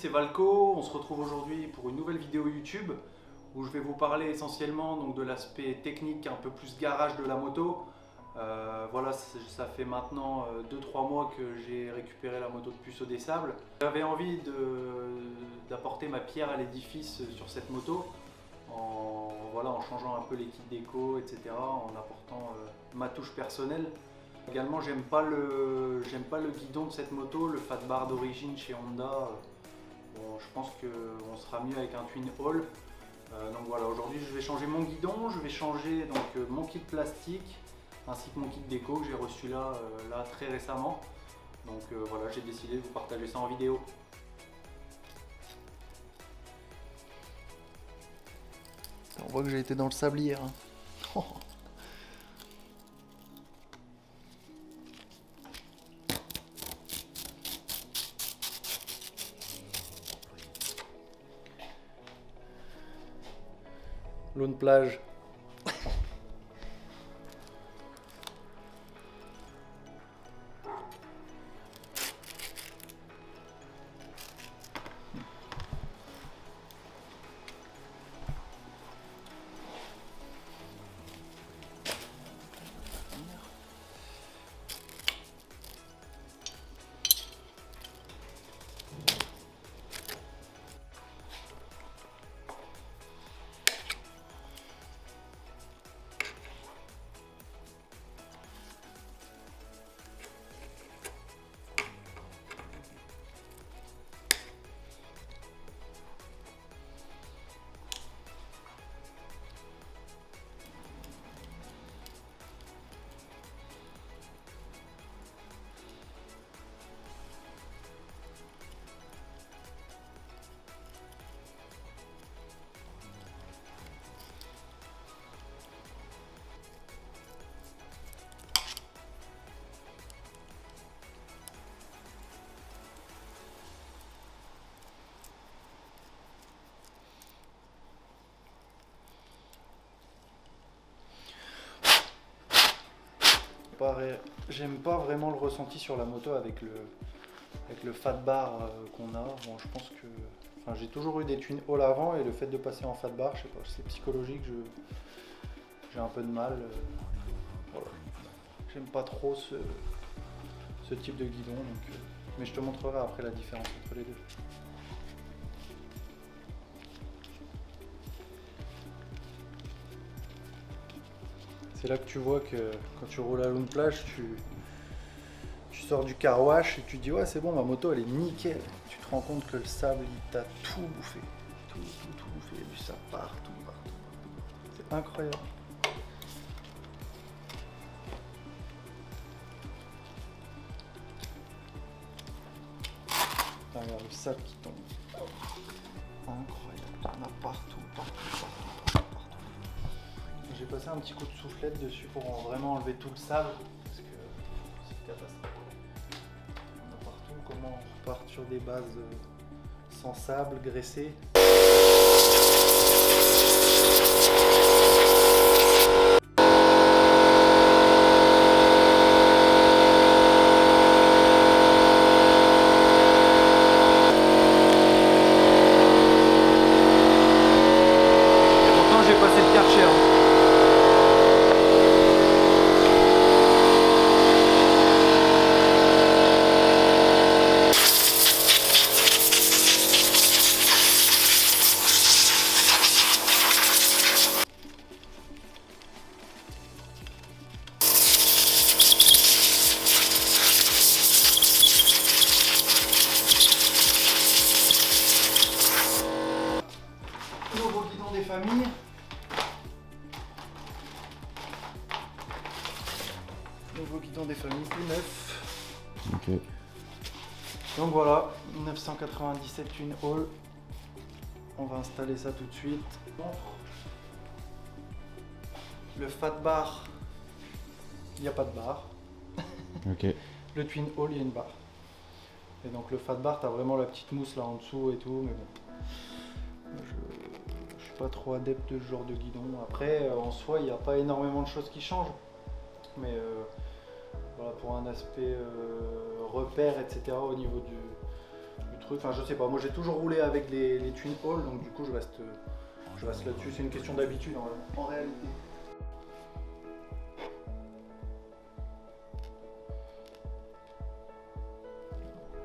c'est Valco. On se retrouve aujourd'hui pour une nouvelle vidéo YouTube où je vais vous parler essentiellement donc, de l'aspect technique, un peu plus garage de la moto. Voilà, ça fait maintenant 2-3 mois que j'ai récupéré la moto de Puceau des Sables. J'avais envie d'apporter ma pierre à l'édifice sur cette moto en changeant un peu les kits déco, etc., en apportant ma touche personnelle. Également, j'aime pas le guidon de cette moto, le fat bar d'origine chez Honda. Bon, je pense qu'on sera mieux avec un Twin Hall. Donc voilà, aujourd'hui je vais changer mon guidon, je vais changer donc, mon kit plastique ainsi que mon kit déco que j'ai reçu là très récemment. Donc voilà, j'ai décidé de vous partager ça en vidéo. On voit que j'ai été dans le sablier. Hein. L'eau de plage. J'aime pas vraiment le ressenti sur la moto avec le fat bar qu'on a. Bon, je pense que j'ai toujours eu des Twin Hall avant et le fait de passer en fat bar, je sais pas, c'est psychologique, j'ai un peu de mal. Voilà. J'aime pas trop ce type de guidon, donc, mais je te montrerai après la différence entre les deux. C'est là que tu vois que quand tu roules à Lune Plage, tu sors du car wash et tu te dis ouais c'est bon, ma moto elle est nickel. Tu te rends compte que le sable il t'a tout bouffé. Tout bouffé, il y a du sable partout. C'est incroyable. Regarde le sable qui tombe. Incroyable, il y en a partout. J'ai passé un petit coup de soufflette dessus pour vraiment enlever tout le sable parce que c'est une catastrophe. On a partout, comment on repart sur des bases sans sable, graissées. Et pourtant j'ai passé le Karcher. Nouveau guidon des familles. Nouveau guidon des familles, tout neuf. Ok. Donc voilà, 997 Twin Hall. On va installer ça tout de suite. Le fat bar, il n'y a pas de barre. Ok. Le Twin Hall, il y a une barre. Et donc le fat bar, tu as vraiment la petite mousse là en dessous et tout, mais bon. Je suis pas trop adepte de ce genre de guidon. Après, en soi, il n'y a pas énormément de choses qui changent. Mais voilà, pour un aspect repère, etc., au niveau du truc. Enfin, je sais pas, moi j'ai toujours roulé avec les twin hall, donc du coup je reste là-dessus. C'est une question d'habitude en réalité.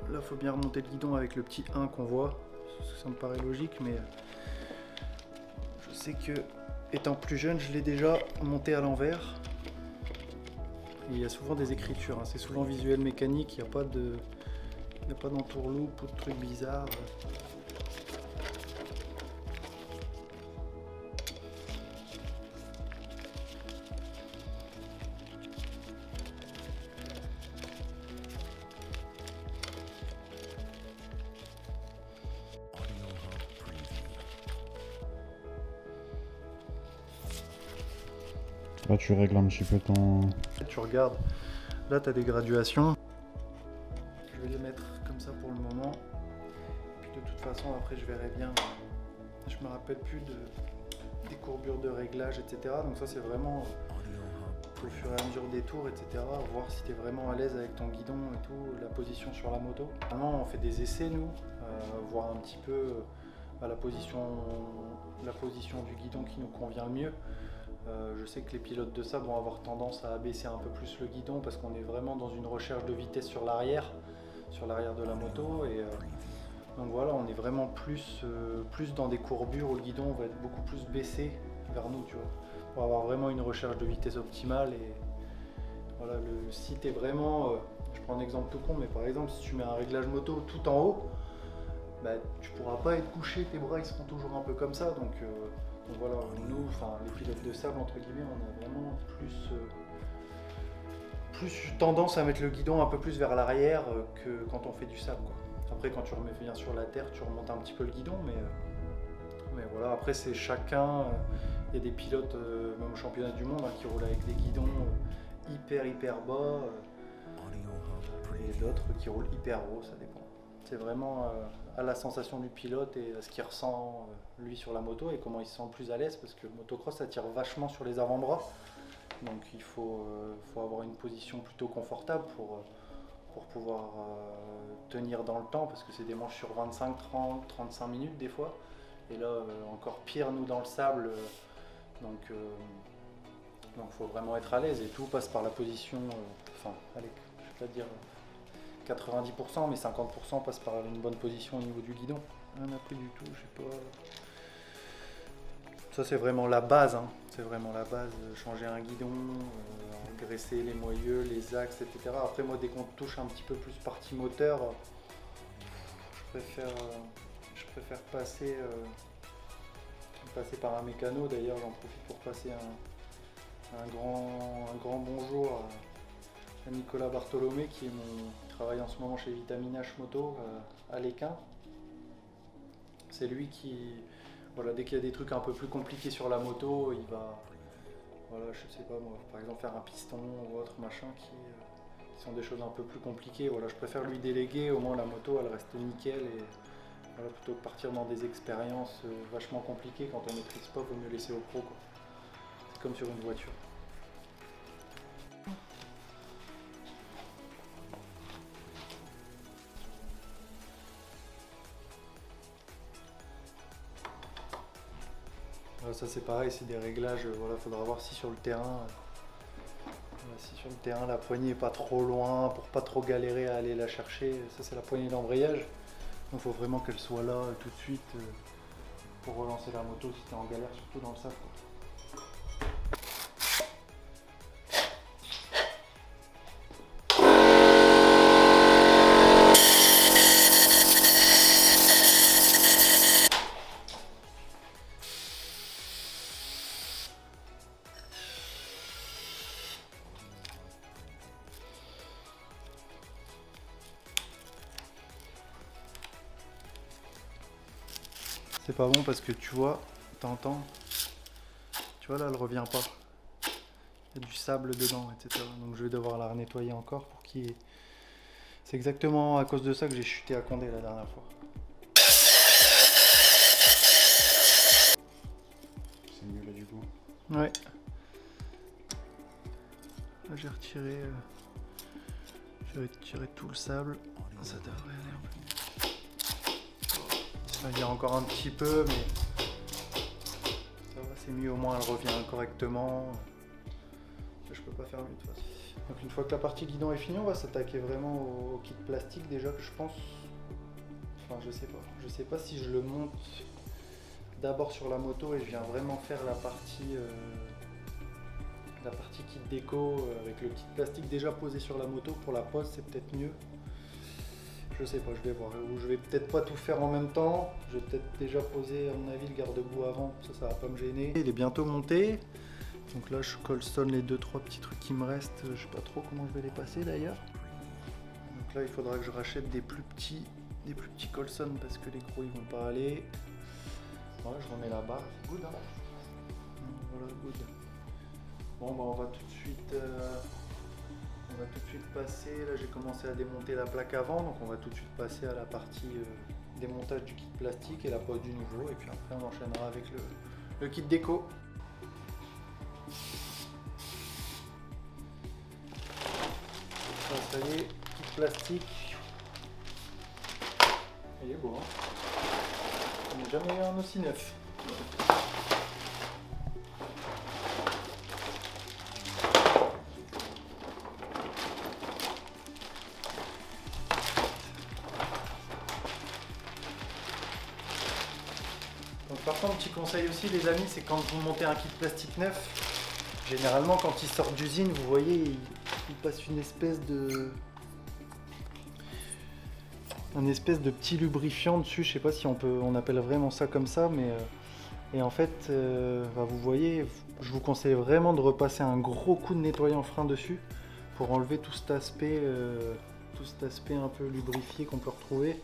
Là, il faut bien remonter le guidon avec le petit 1 qu'on voit. Ça me paraît logique, mais je sais que, étant plus jeune, je l'ai déjà monté à l'envers. Il y a souvent des écritures, hein. C'est souvent visuel mécanique, il n'y a pas d'entourloupe ou de trucs bizarres. Là tu règles un petit peu ton... Tu regardes, là tu as des graduations. Je vais les mettre comme ça pour le moment. Puis de toute façon après je verrai bien. Je me rappelle plus des courbures de réglage, etc. Donc ça c'est vraiment au fur et à mesure des tours, etc. Voir si tu es vraiment à l'aise avec ton guidon et tout, la position sur la moto. Vraiment on fait des essais nous, voir un petit peu la position du guidon qui nous convient le mieux. Je sais que les pilotes de sable vont avoir tendance à abaisser un peu plus le guidon parce qu'on est vraiment dans une recherche de vitesse sur l'arrière de la moto. Et donc voilà, on est vraiment plus dans des courbures où le guidon va être beaucoup plus baissé vers nous, tu vois, pour avoir vraiment une recherche de vitesse optimale. Et voilà, si tu es vraiment, je prends un exemple tout con, mais par exemple si tu mets un réglage moto tout en haut, bah, tu pourras pas être couché, tes bras ils seront toujours un peu comme ça. Donc voilà, nous, enfin les pilotes de sable entre guillemets, on a vraiment plus tendance à mettre le guidon un peu plus vers l'arrière que quand on fait du sable, quoi. Après quand tu remets bien sur la terre, tu remontes un petit peu le guidon, mais voilà, après c'est chacun. Il y a des pilotes, même au championnat du monde, hein, qui roulent avec des guidons hyper bas, et d'autres qui roulent hyper haut, ça dépend. C'est vraiment à la sensation du pilote et à ce qu'il ressent lui sur la moto et comment il se sent le plus à l'aise, parce que le motocross ça tire vachement sur les avant-bras, donc il faut avoir une position plutôt confortable pour pouvoir tenir dans le temps, parce que c'est des manches sur 25, 30, 35 minutes des fois, et là encore pire nous dans le sable, donc faut vraiment être à l'aise et tout passe par la position, enfin allez, je vais pas dire 90%, mais 50% passe par une bonne position au niveau du guidon. Rien appris du tout, je sais pas. Ça c'est vraiment la base, hein. C'est vraiment la base, changer un guidon, graisser les moyeux, les axes, etc. Après moi dès qu'on touche un petit peu plus partie moteur, je préfère passer par un mécano. D'ailleurs j'en profite pour passer un grand bonjour à Nicolas Bartholomé qui travaille en ce moment chez Vitaminage Moto à l'Équin. C'est lui qui, voilà, dès qu'il y a des trucs un peu plus compliqués sur la moto, il va, voilà, je sais pas moi, par exemple faire un piston ou autre machin qui sont des choses un peu plus compliquées. Voilà, je préfère lui déléguer, au moins la moto elle reste nickel, et voilà, plutôt que partir dans des expériences vachement compliquées quand on maîtrise pas, vaut mieux laisser au pro, quoi. C'est comme sur une voiture. Ça c'est pareil, c'est des réglages, voilà, faudra voir si sur le terrain, la poignée est pas trop loin pour pas trop galérer à aller la chercher. Ça c'est la poignée d'embrayage, donc il faut vraiment qu'elle soit là tout de suite pour relancer la moto si tu es en galère, surtout dans le sable, quoi. C'est pas bon parce que tu vois, t'entends, tu vois là elle revient pas. Il y a du sable dedans, etc. Donc je vais devoir la renettoyer encore pour qu'il y ait... C'est exactement à cause de ça que j'ai chuté à Condé la dernière fois. C'est mieux là du coup. Ouais. Là j'ai retiré tout le sable. Ça devrait aller un peu mieux. Là, il y a encore un petit peu, mais ça va, c'est mieux, au moins elle revient correctement. Je peux pas faire mieux de toute façon. Donc une fois que la partie guidon est finie, on va s'attaquer vraiment au kit plastique déjà, que je pense... Enfin je sais pas. Je sais pas si je le monte d'abord sur la moto et je viens vraiment faire la partie kit déco avec le kit plastique déjà posé sur la moto. Pour la pose c'est peut-être mieux. Je sais pas, je vais voir. Ou je vais peut-être pas tout faire en même temps. Je vais peut-être déjà poser à mon avis le garde-boue avant, ça va pas me gêner. Il est bientôt monté. Donc là je colstonne les 2-3 petits trucs qui me restent. Je sais pas trop comment je vais les passer d'ailleurs. Donc là il faudra que je rachète des plus petits colston parce que les gros ils vont pas aller. Voilà, je remets la barre, c'est good hein. Voilà, good. Bon bah on va tout de suite passer, là j'ai commencé à démonter la plaque avant, donc on va tout de suite passer à la partie démontage du kit plastique et la pose du nouveau, et puis après on enchaînera avec le kit déco. Ça y est, kit plastique. Il est beau hein. On n'a jamais eu un aussi neuf. Donc par contre, petit conseil aussi les amis, c'est quand vous montez un kit plastique neuf, généralement quand il sort d'usine, vous voyez, il passe une espèce de petit lubrifiant dessus. Je sais pas si on appelle vraiment ça comme ça, mais et en fait vous voyez, je vous conseille vraiment de repasser un gros coup de nettoyant frein dessus pour enlever tout cet aspect un peu lubrifié qu'on peut retrouver,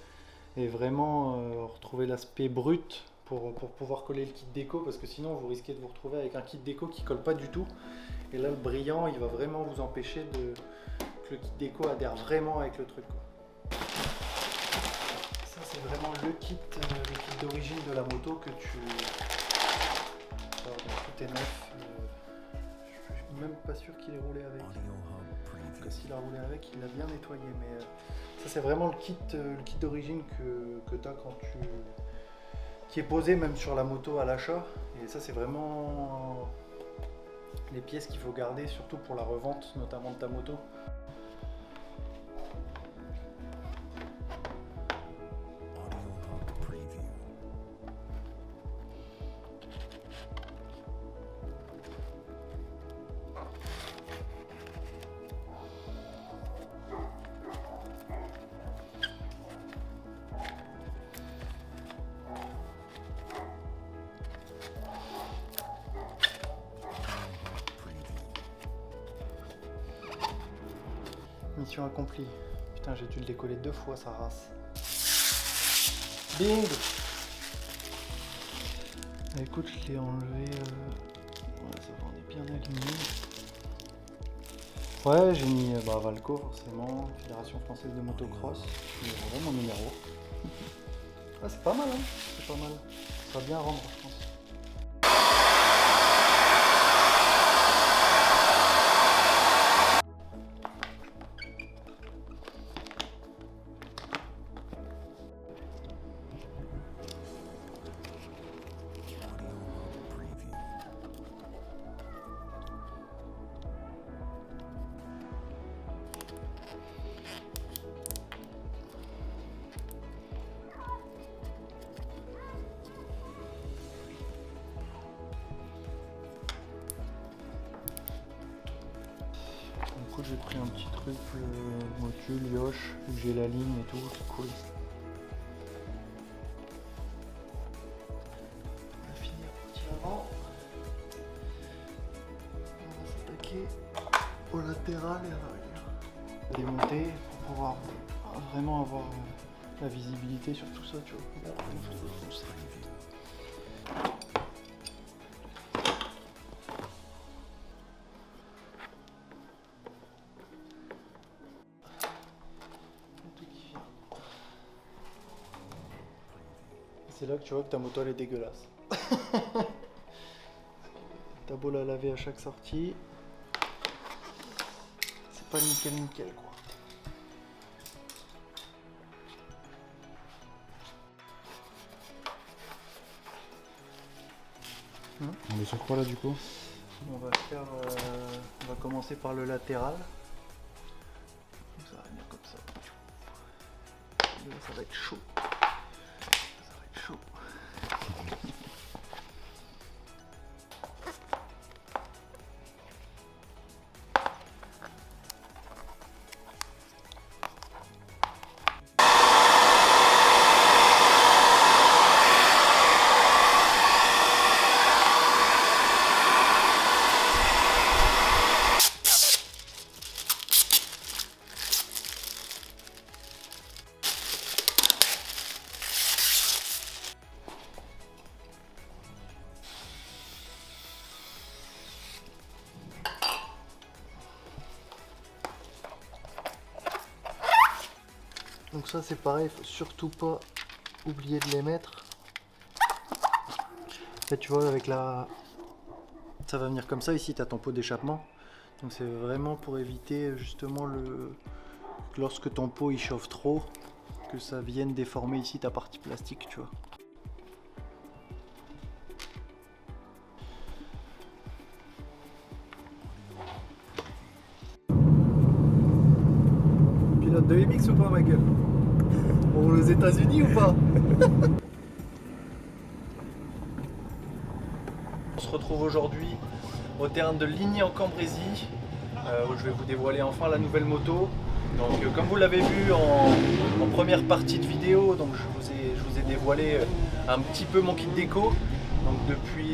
et vraiment retrouver l'aspect brut pour pouvoir coller le kit déco, parce que sinon vous risquez de vous retrouver avec un kit déco qui colle pas du tout, et là le brillant il va vraiment vous empêcher que le kit déco adhère vraiment avec le truc quoi. C'est vraiment le kit d'origine de la moto que tu... Alors, tout est neuf. Je suis même pas sûr qu'il ait roulé avec. En tout cas, s'il a roulé avec, il l'a bien nettoyé. Mais ça, c'est vraiment le kit d'origine que tu as qui est posé même sur la moto à l'achat. Et ça, c'est vraiment les pièces qu'il faut garder, surtout pour la revente, notamment de ta moto. Mission accomplie. Putain, j'ai dû le décoller 2 fois, sa race. Bing! Écoute, je l'ai enlevé. Ouais, ça va, on est bien aligné. Ouais, j'ai mis Valco, forcément. Fédération française de motocross. J'ai enlevé mon numéro. Ah, c'est pas mal, hein? C'est pas mal. Ça va bien rendre, je pense. J'ai pris un petit truc, module, Yosh, où j'ai la ligne et tout, c'est cool. On a fini la partie avant. On va s'attaquer au latéral et à l'arrière. Démonter pour pouvoir vraiment avoir la visibilité sur tout ça, tu vois. C'est là que tu vois que ta moto elle est dégueulasse. T'as beau la laver à chaque sortie, c'est pas nickel quoi. On est sur quoi là du coup? On va commencer par le latéral. Ça va venir comme ça. Là, ça va être chaud. Ça va être chaud. Donc ça c'est pareil, faut surtout pas oublier de les mettre. Là tu vois avec la... Ça va venir comme ça, ici tu as ton pot d'échappement. Donc c'est vraiment pour éviter justement que lorsque ton pot il chauffe trop, que ça vienne déformer ici ta partie plastique, tu vois. Pilote de MX ou pas ma gueule? On roule aux États-Unis ou pas? On se retrouve aujourd'hui au terrain de Ligny en Cambrésis, où je vais vous dévoiler enfin la nouvelle moto. Donc comme vous l'avez vu en première partie de vidéo, donc je vous ai dévoilé un petit peu mon kit déco. Donc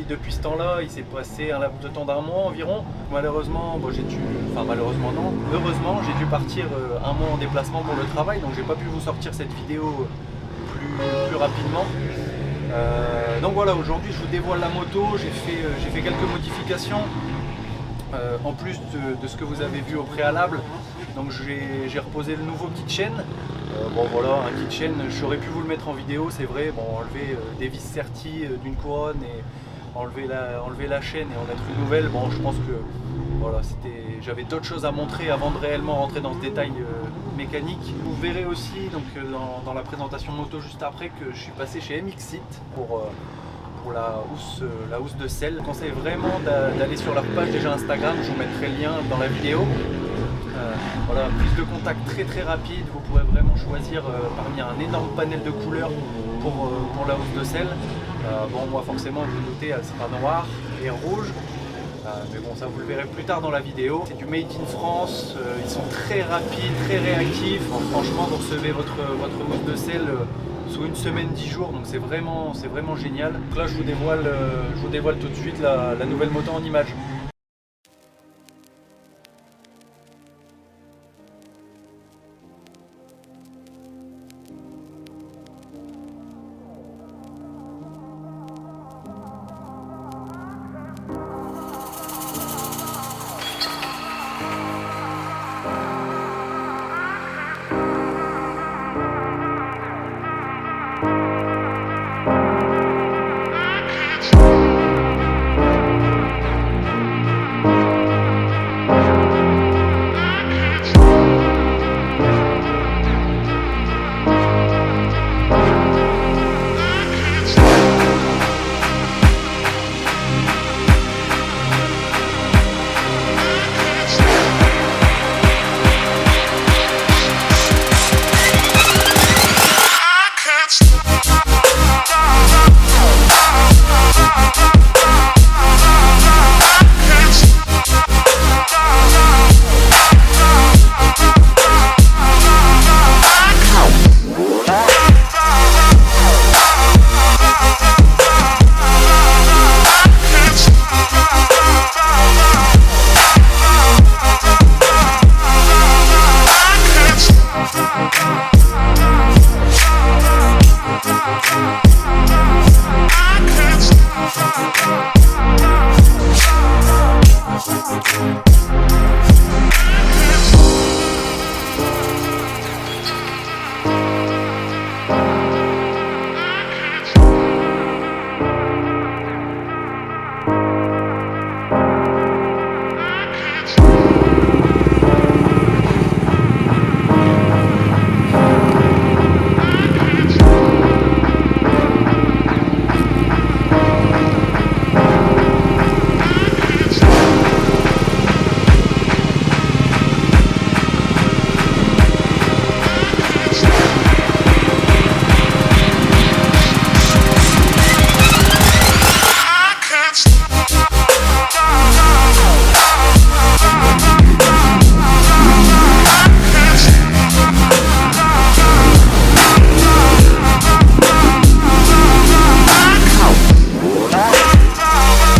depuis ce temps-là, il s'est passé un laps de temps d'1 mois environ. Malheureusement, bon, heureusement, j'ai dû partir 1 mois en déplacement pour le travail, donc j'ai pas pu vous sortir cette vidéo plus rapidement. Donc voilà, aujourd'hui je vous dévoile la moto, j'ai fait quelques modifications en plus de ce que vous avez vu au préalable. Donc j'ai reposé le nouveau kitchen. Bon voilà, un kitchen, j'aurais pu vous le mettre en vidéo, c'est vrai. Bon, enlever des vis serties d'une couronne et enlever la chaîne et en mettre une nouvelle. Bon, je pense que voilà, j'avais d'autres choses à montrer avant de réellement rentrer dans ce détail mécanique. Vous verrez aussi donc dans la présentation moto juste après que je suis passé chez MXit pour la housse de selle. Je vous conseille vraiment d'aller sur leur page déjà Instagram, je vous mettrai le lien dans la vidéo. Voilà, prise de contact très rapide, vous pourrez vraiment choisir parmi un énorme panel de couleurs pour la housse de selle. Bon, moi forcément vous vous doutez, elle sera noire et rouge. Mais bon, ça vous le verrez plus tard dans la vidéo. C'est du Made in France, ils sont très rapides, très réactifs. Franchement, vous recevez votre housse de selle sous 1 semaine, 10 jours, donc c'est vraiment génial. Donc là, je vous dévoile tout de suite la nouvelle moto en images.